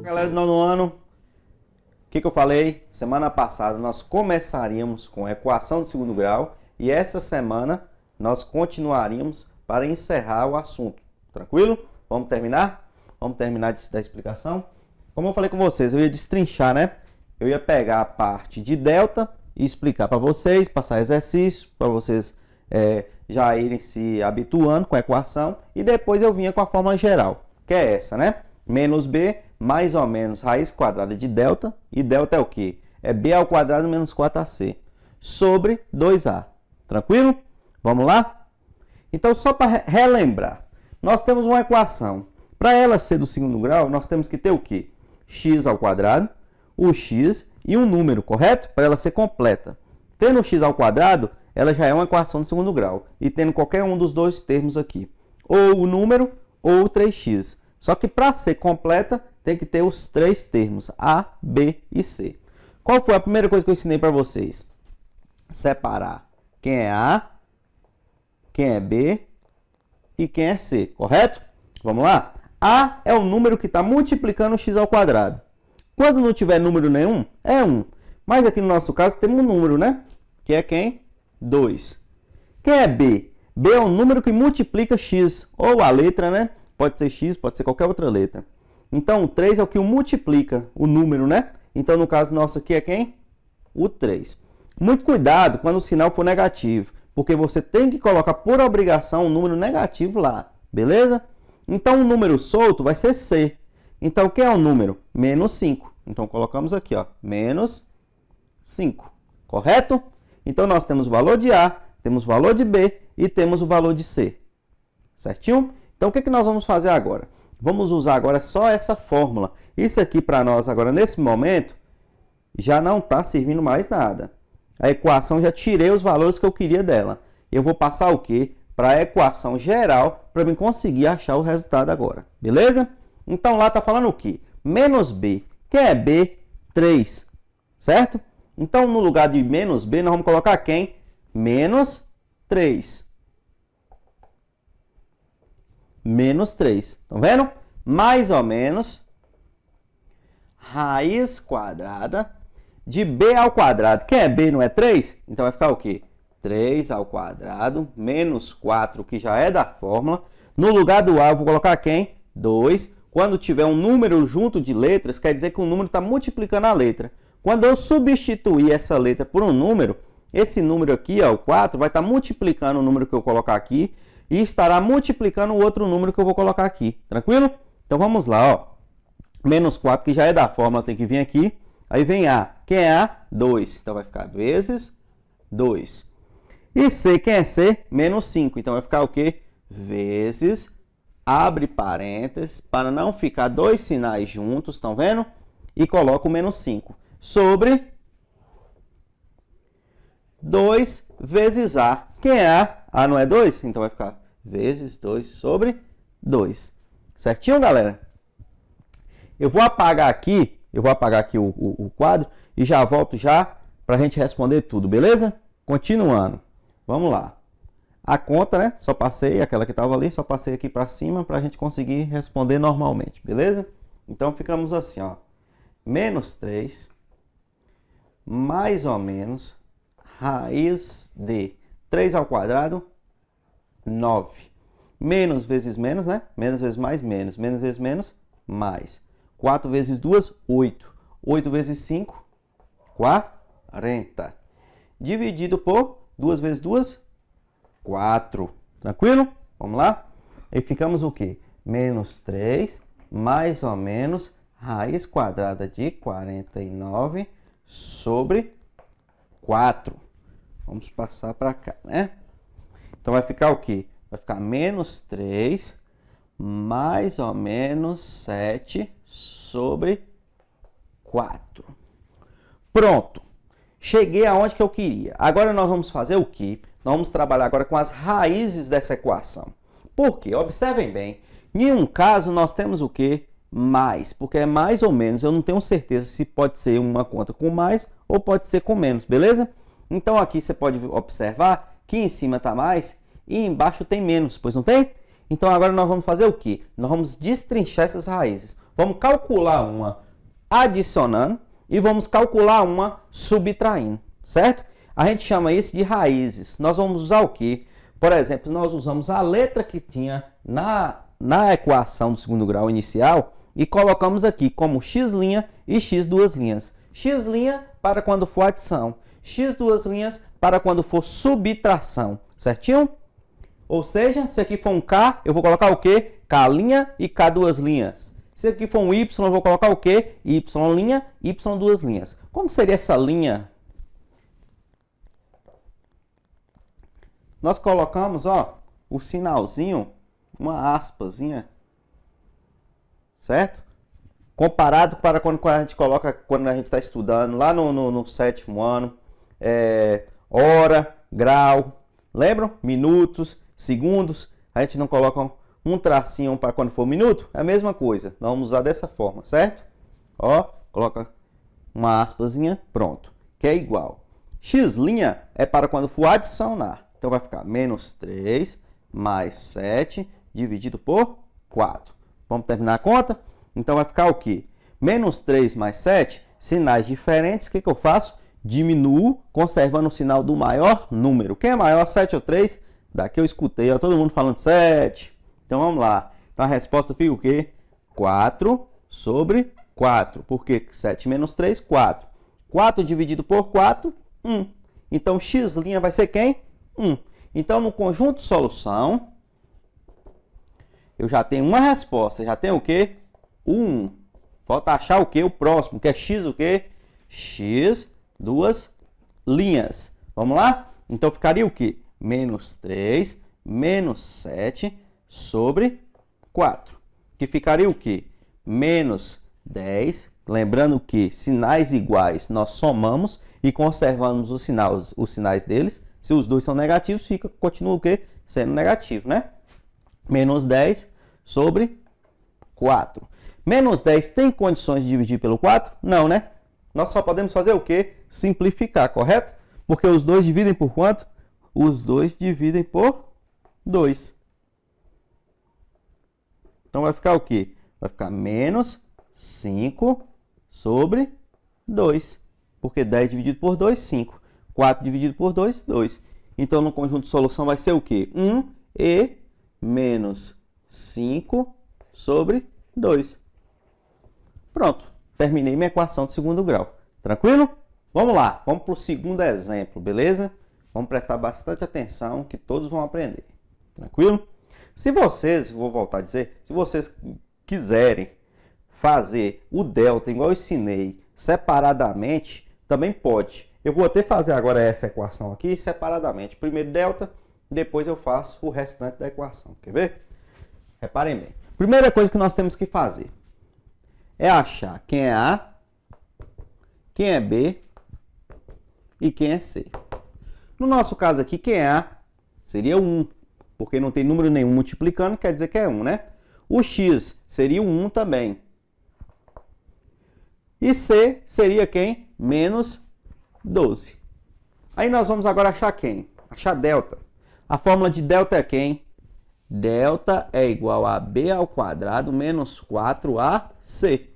Galera do nono ano, o que eu falei? Semana passada nós começaríamos com a equação do segundo grau e essa semana nós continuaríamos para encerrar o assunto. Tranquilo? Vamos terminar? Vamos terminar da explicação? Como eu falei com vocês, eu ia destrinchar, né? Eu ia pegar a parte de delta e explicar para vocês, passar exercício para vocês já irem se habituando com a equação e depois eu vinha com a fórmula geral, que é essa, né? Menos b mais ou menos raiz quadrada de delta, e delta é o quê? É b ao quadrado menos 4ac, sobre 2a. Tranquilo? Vamos lá? Então, só para relembrar, nós temos uma equação. Para ela ser do segundo grau, nós temos que ter o quê? X ao quadrado, o x e um número, correto? Para ela ser completa. Tendo o x ao quadrado, ela já é uma equação do segundo grau. E tendo qualquer um dos dois termos aqui, ou o número ou o 3x. Só que para ser completa, tem que ter os três termos, A, B e C. Qual foi a primeira coisa que eu ensinei para vocês? Separar quem é A, quem é B e quem é C, correto? Vamos lá? A é o número que está multiplicando o x ao quadrado. Quando não tiver número nenhum, é 1. Mas aqui no nosso caso temos um número, né? Que é quem? 2. Quem é B? B é o número que multiplica x, ou a letra, né? Pode ser x, pode ser qualquer outra letra. Então, o 3 é o que multiplica o número, né? Então, no caso nosso aqui é quem? O 3. Muito cuidado quando o sinal for negativo, porque você tem que colocar por obrigação um número negativo lá, beleza? Então, o número solto vai ser C. Então, quem é o número? Menos 5. Então, colocamos aqui, ó, menos 5. Correto? Então, nós temos o valor de A, temos o valor de B e temos o valor de C. Certinho? Então, o que nós vamos fazer agora? Vamos usar agora só essa fórmula. Isso aqui para nós agora, nesse momento, já não está servindo mais nada. A equação, já tirei os valores que eu queria dela. Eu vou passar o quê? Para a equação geral, para eu conseguir achar o resultado agora. Beleza? Então, lá está falando o quê? Menos B. Quem é B? 3. Certo? Então, no lugar de menos B, nós vamos colocar quem? Menos 3. Menos 3. Estão vendo? Mais ou menos raiz quadrada de b ao quadrado. Quem é b não é 3? Então vai ficar o quê? 3 ao quadrado menos 4, que já é da fórmula. No lugar do a, eu vou colocar quem? 2. Quando tiver um número junto de letras, quer dizer que o número está multiplicando a letra. Quando eu substituir essa letra por um número, esse número aqui, ó, o 4, vai estar multiplicando o número que eu colocar aqui e estará multiplicando o outro número que eu vou colocar aqui. Tranquilo? Então vamos lá, ó. Menos 4, que já é da fórmula, tem que vir aqui. Aí vem A. Quem é A? 2. Então vai ficar vezes 2. E C, quem é C? Menos 5. Então vai ficar o quê? Vezes, abre parênteses, para não ficar dois sinais juntos, estão vendo? E coloca o menos 5. Sobre 2 vezes A. Quem é A? A não é 2? Então vai ficar vezes 2 sobre 2. Certinho, galera? Eu vou apagar aqui o quadro e já volto já para a gente responder tudo, beleza? Continuando. Vamos lá. A conta, né? Só passei, aquela que estava ali, só passei aqui para cima para a gente conseguir responder normalmente, beleza? Então ficamos assim, ó. Menos 3 mais ou menos raiz de 3 ao quadrado, 9. Menos vezes menos, né? Menos vezes mais, menos. Menos vezes menos, mais. 4 vezes 2, 8. 8 vezes 5, 40. Dividido por 2 vezes 2, 4. Tranquilo? Vamos lá? E ficamos o quê? Menos 3, mais ou menos, raiz quadrada de 49 sobre 4. Vamos passar para cá, né? Então, vai ficar o quê? Vai ficar menos 3, mais ou menos 7 sobre 4. Pronto. Cheguei aonde que eu queria. Agora nós vamos fazer o quê? Nós vamos trabalhar agora com as raízes dessa equação. Por quê? Observem bem. Em um caso, nós temos o quê? Mais. Porque é mais ou menos. Eu não tenho certeza se pode ser uma conta com mais ou pode ser com menos. Beleza? Então, aqui você pode observar que em cima está mais e embaixo tem menos, pois não tem? Então agora nós vamos fazer o quê? Nós vamos destrinchar essas raízes. Vamos calcular uma adicionando e vamos calcular uma subtraindo, certo? A gente chama isso de raízes. Nós vamos usar o quê? Por exemplo, nós usamos a letra que tinha na equação do segundo grau inicial e colocamos aqui como x' e x duas linhas. X' para quando for adição, x duas linhas para quando for subtração, certinho? Ou seja, se aqui for um K, eu vou colocar o quê? K' e K duas linhas. Se aqui for um Y, eu vou colocar o quê? Y', Y duas linhas. Como seria essa linha? Nós colocamos, ó, o sinalzinho, uma aspazinha, certo? Comparado para quando a gente coloca, quando a gente está estudando, lá no sétimo ano, hora, grau, lembram? Minutos, segundos, a gente não coloca um tracinho para quando for minuto? É a mesma coisa, nós vamos usar dessa forma, certo? Ó, coloca uma aspazinha, pronto, que é igual. X' é para quando for adicionar. Então vai ficar menos 3 mais 7 dividido por 4. Vamos terminar a conta? Então vai ficar o quê? Menos 3 mais 7, sinais diferentes. O que eu faço? Diminuo, conservando o sinal do maior número. Quem é maior, 7 ou 3? Daqui eu escutei, ó, todo mundo falando 7. Então vamos lá. Então a resposta fica o quê? 4 sobre 4. Por quê? 7 menos 3, 4. 4 dividido por 4, 1. Então x' vai ser quem? 1. Então, no conjunto de solução, eu já tenho uma resposta. Já tenho o quê? O 1. Falta achar o quê? O próximo, que é x o quê? X duas linhas. Vamos lá? Então, ficaria o quê? Menos 3, menos 7 sobre 4. Que ficaria o quê? Menos 10. Lembrando que sinais iguais nós somamos e conservamos os sinais deles. Se os dois são negativos, continua o quê? Sendo negativo, né? Menos 10 sobre 4. Menos 10 tem condições de dividir pelo 4? Não, né? Nós só podemos fazer o quê? Simplificar, correto? Porque os dois dividem por quanto? Os dois dividem por 2. Então vai ficar o quê? Vai ficar menos 5 sobre 2. Porque 10 dividido por 2, 5. 4 dividido por 2, 2. Então, no conjunto de solução vai ser o quê? 1 e menos 5 sobre 2. Pronto. Terminei minha equação de segundo grau. Tranquilo? Vamos lá. Vamos para o segundo exemplo, beleza? Vamos prestar bastante atenção que todos vão aprender. Tranquilo? Se vocês, vou voltar a dizer, se vocês quiserem fazer o delta igual eu ensinei separadamente, também pode. Eu vou até fazer agora essa equação aqui separadamente. Primeiro delta, depois eu faço o restante da equação. Quer ver? Reparem bem. Primeira coisa que nós temos que fazer é achar quem é A, quem é B e quem é C. No nosso caso aqui, quem é A seria 1, porque não tem número nenhum multiplicando, quer dizer que é 1, né? O X seria o 1 também. E C seria quem? Menos 12. Aí nós vamos agora achar quem? Achar delta. A fórmula de delta é quem? Delta é igual a B ao quadrado menos 4AC.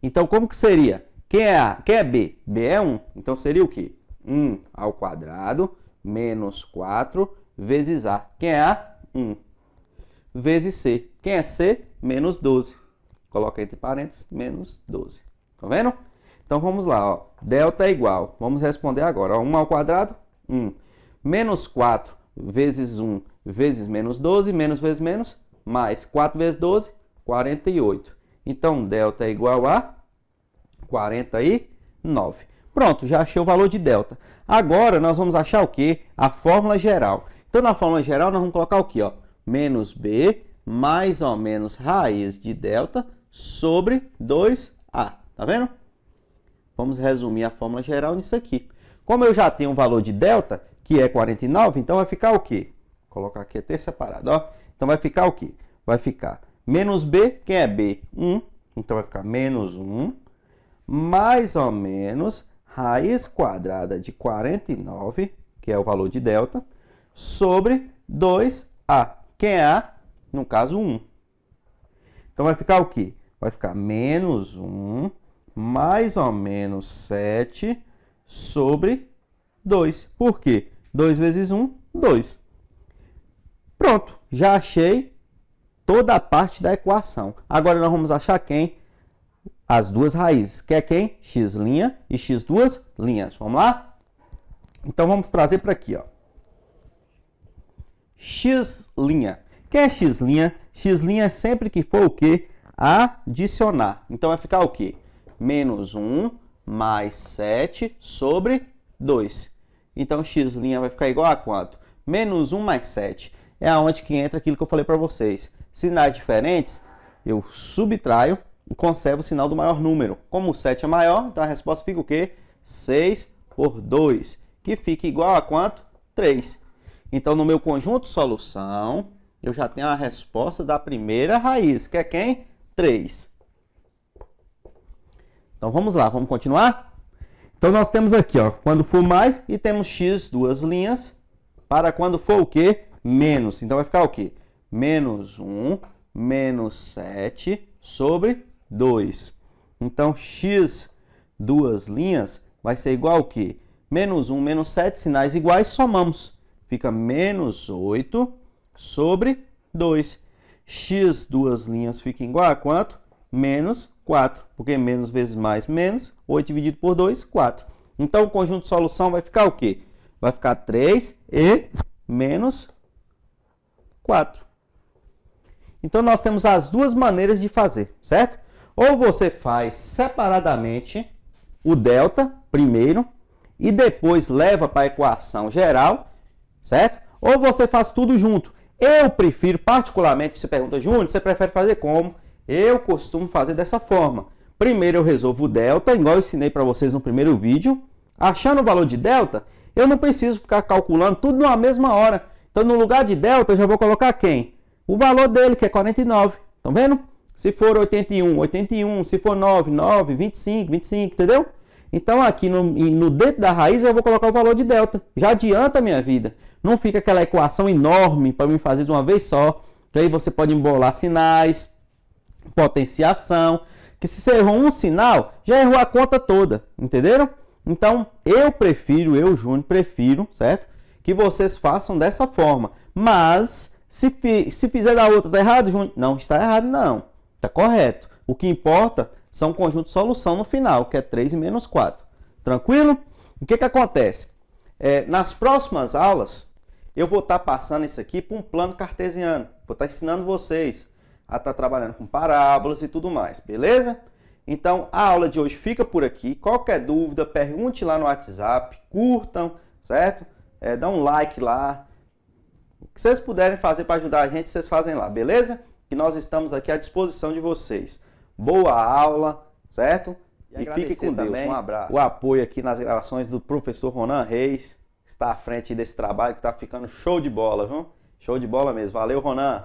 Então, como que seria? Quem é A? Quem é B? B é 1. Então, seria o quê? 1 ao quadrado menos 4 vezes A. Quem é A? 1. Vezes C. Quem é C? Menos 12. Coloca entre parênteses, menos 12. Tá vendo? Então, vamos lá, ó. Delta é igual. Vamos responder agora. Ó. 1 ao quadrado, 1. Menos 4 vezes 1 vezes menos 12, menos vezes menos, mais 4 vezes 12, 48. Então, delta é igual a 49. Pronto, já achei o valor de delta. Agora, nós vamos achar o quê? A fórmula geral. Então, na fórmula geral, nós vamos colocar o quê? Ó? Menos B mais ou menos raiz de delta sobre 2A. Tá vendo? Vamos resumir a fórmula geral nisso aqui. Como eu já tenho um valor de delta, que é 49, então vai ficar o quê? Vou colocar aqui até separado, ó. Então vai ficar o quê? Vai ficar menos B, quem é B? 1. Então vai ficar menos 1, mais ou menos raiz quadrada de 49, que é o valor de delta, sobre 2A. Quem é A? No caso, 1. Então, vai ficar o quê? Vai ficar menos 1 mais ou menos 7 sobre 2. Por quê? 2 vezes 1, 2. Pronto, já achei toda a parte da equação. Agora nós vamos achar quem? As duas raízes, que é quem? X' e x duas linhas. Vamos lá? Então vamos trazer para aqui, ó. X'. Quem é X'? X' é sempre que for o quê? Adicionar. Então vai ficar o quê? Menos 1 mais 7 sobre 2. Então X' vai ficar igual a quanto? Menos 1 mais 7. É aonde que entra aquilo que eu falei para vocês. Sinais diferentes, eu subtraio e conservo o sinal do maior número. Como o 7 é maior, então a resposta fica o quê? 6 por 2, que fica igual a quanto? 3. Então, no meu conjunto solução, eu já tenho a resposta da primeira raiz, que é quem? 3. Então, vamos lá, vamos continuar? Então, nós temos aqui, ó, quando for mais, e temos x duas linhas, para quando for o quê? Menos. Então, vai ficar o quê? Menos 1, menos 7 sobre 2. Então, x duas linhas vai ser igual ao quê? Menos 1, menos 7, sinais iguais, somamos. Fica menos 8 sobre 2. X duas linhas fica igual a quanto? Menos 4. Porque menos vezes mais, menos. 8 dividido por 2, 4. Então, o conjunto de solução vai ficar o quê? Vai ficar 3 e menos 4. Então, nós temos as duas maneiras de fazer, certo? Ou você faz separadamente o delta primeiro e depois leva para a equação geral, certo? Ou você faz tudo junto. Eu prefiro, particularmente, você pergunta, Júnior, você prefere fazer como? Eu costumo fazer dessa forma. Primeiro eu resolvo o delta, igual eu ensinei para vocês no primeiro vídeo. Achando o valor de delta, eu não preciso ficar calculando tudo numa mesma hora. Então, no lugar de delta, eu já vou colocar quem? O valor dele, que é 49. Estão vendo? Se for 81, 81. Se for 9, 9. 25, 25. Entendeu? Então, aqui no dentro da raiz, eu vou colocar o valor de delta. Já adianta a minha vida. Não fica aquela equação enorme para mim fazer de uma vez só. Que aí você pode embolar sinais, potenciação. Que se você errou um sinal, já errou a conta toda. Entenderam? Então, eu, Júnior, prefiro, certo? Que vocês façam dessa forma. Mas, se fizer da outra, tá errado, Júnior? Não está errado, não. Está correto. O que importa são conjuntos de solução no final, que é 3 e menos 4. Tranquilo? O que acontece? Nas próximas aulas, eu vou estar passando isso aqui para um plano cartesiano. Vou estar ensinando vocês a estar trabalhando com parábolas e tudo mais, beleza? Então, a aula de hoje fica por aqui. Qualquer dúvida, pergunte lá no WhatsApp, curtam, certo? Dá um like lá. O que vocês puderem fazer para ajudar a gente, vocês fazem lá, beleza? E nós estamos aqui à disposição de vocês. Boa aula, certo? E fique com Deus. Também um abraço. O apoio aqui nas gravações do professor Ronan Reis. Está à frente desse trabalho que está ficando show de bola, viu? Show de bola mesmo. Valeu, Ronan!